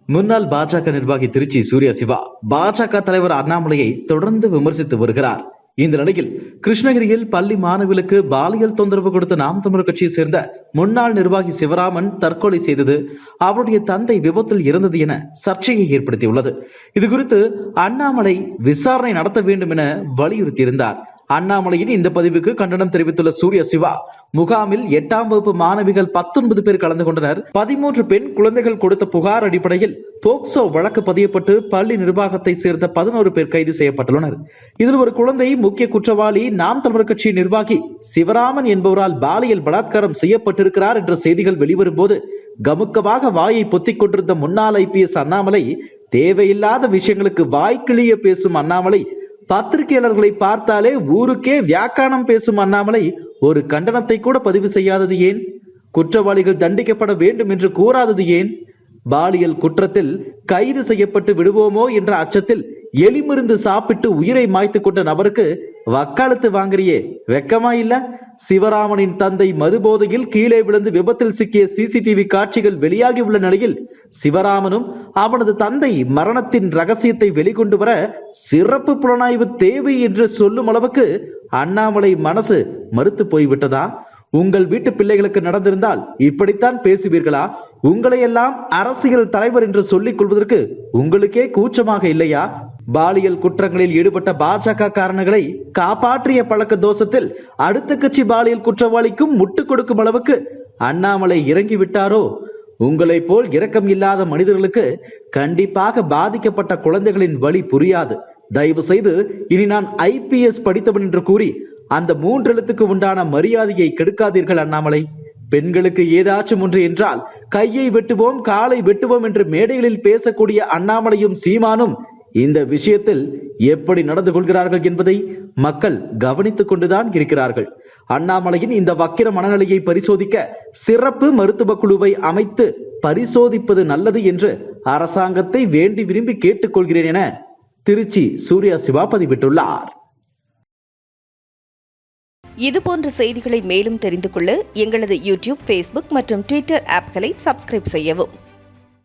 முன்னாள் பாஜக நிர்வாகி திருச்சி சூர்யா சிவா பாஜக தலைவர் அண்ணாமலையை தொடர்ந்து விமர்சித்து வருகிறார். இந்த நிலையில் கிருஷ்ணகிரியில் பள்ளி மாணவிகளுக்கு பாலியல் தொந்தரவு கொடுத்த நாம் தமிழர் கட்சியை சேர்ந்த முன்னாள் நிர்வாகி சிவராமன் தற்கொலை செய்தது, அவருடைய தந்தை விபத்தில் இறந்தது என சர்ச்சையை ஏற்படுத்தியுள்ளது. இதுகுறித்து அண்ணாமலை விசாரணை நடத்த வேண்டும் என வலியுறுத்தியிருந்தார். அண்ணாமலையின் இந்த பதிவுக்கு கண்டனம் தெரிவித்துள்ள சூர்யா சிவா, முகாமில் 8ஆம் வகுப்பு மாணவிகள் 19 பேர் கலந்து கொண்டனர். 13 பெண் குழந்தைகள் கொடுத்த புகார் அடிப்படையில் போக்சோ வழக்கு பதியப்பட்டு பள்ளி நிர்வாகத்தை சேர்ந்த 11 பேர் கைது செய்யப்பட்டுள்ளனர். இதில் ஒரு குழந்தை முக்கிய குற்றவாளி நாம் தமிழர் கட்சி நிர்வாகி சிவராமன் என்பவரால் பாலியல் பலாத்காரம் செய்யப்பட்டிருக்கிறார் என்ற செய்திகள் வெளிவரும் போது கமுக்கமாக வாயை பொத்திக் கொண்டிருந்த முன்னாள் IPS அண்ணாமலை, தேவையில்லாத விஷயங்களுக்கு வாய்க்கிழிய பேசும் அண்ணாமலை, பத்திரிகையாளர்களை பார்த்தாலே ஊருக்கே வியாக்கானம் பேசும் அண்ணாமலை ஒரு கண்டனத்தை கூட பதிவு செய்யாதது ஏன்? குற்றவாளிகள் தண்டிக்கப்பட வேண்டும் என்று கூறாதது ஏன்? பாலியல் குற்றத்தில் கைது செய்யப்பட்டு விடுவோமோ என்ற அச்சத்தில் எலிமருந்து சாப்பிட்டு உயிரை மாய்த்து கொண்ட நபருக்கு வக்காலத்து வாங்குறியே, வெக்கமா இல்ல? சிவராமனின் தந்தை மதுபோதையில் கீழே விழுந்து விபத்தில் சிக்கிய CCTV காட்சிகள் வெளியாகி உள்ள நிலையில் சிவராமனும் அவனது தந்தை மரணத்தின் ரகசியத்தை வெளிக்கொண்டு வர சிறப்பு புலனாய்வு தேவை என்று சொல்லும் அளவுக்கு அண்ணாமலை மனசு மறுத்து போய்விட்டதா? உங்கள் வீட்டு பிள்ளைகளுக்கு நடந்திருந்தால் இப்படித்தான் பேசுவீர்களா? உங்களையெல்லாம் அரசியல் தலைவர் என்று சொல்லிக் கொள்வதற்கு உங்களுக்கே கூச்சமாக இல்லையா? பாலியல் குற்றங்களில் ஈடுபட்ட பாஜக காரணிகளை காப்பாற்றிய பழக்க தோஷத்தில் அடுத்த கட்சி பாலியல் குற்றவாளிக்கும் முட்டு கொடுக்கும் அளவுக்கு அண்ணாமலை இறங்கி விட்டாரோ? உங்களை போல் இரக்கம் இல்லாத மனிதர்களுக்கு கண்டிப்பாக பாதிக்கப்பட்ட குழந்தைகளின் வழி புரியாது. தயவு செய்து இனி நான் IPS படித்தவன் என்று கூறி அந்த 3 எழுத்துக்கு உண்டான மரியாதையை கெடுக்காதீர்கள் அண்ணாமலை. பெண்களுக்கு ஏதாச்சும் ஒன்று என்றால் கையை வெட்டுவோம் காலை வெட்டுவோம் என்று மேடைகளில் பேசக்கூடிய அண்ணாமலையும் சீமானும் இந்த விஷயத்தில் எப்படி நடந்து கொள்கிறார்கள் என்பதை மக்கள் கவனித்துக் கொண்டுதான் இருக்கிறார்கள். அண்ணாமலையின் இந்த வக்கிர மனநிலையை பரிசோதிக்க சிறப்பு மருத்துவ குழுவை அமைத்து பரிசோதிப்பது நல்லது என்று அரசாங்கத்தை வேண்டி விரும்பி கேட்டுக்கொள்கிறேன் என திருச்சி சூர்யா சிவா பதிவிட்டுள்ளார். இதுபோன்ற செய்திகளை மேலும் தெரிந்து கொள்ள எங்களது YouTube, Facebook மற்றும் Twitter ஆப்களை சப்ஸ்கிரைப் செய்யவும்.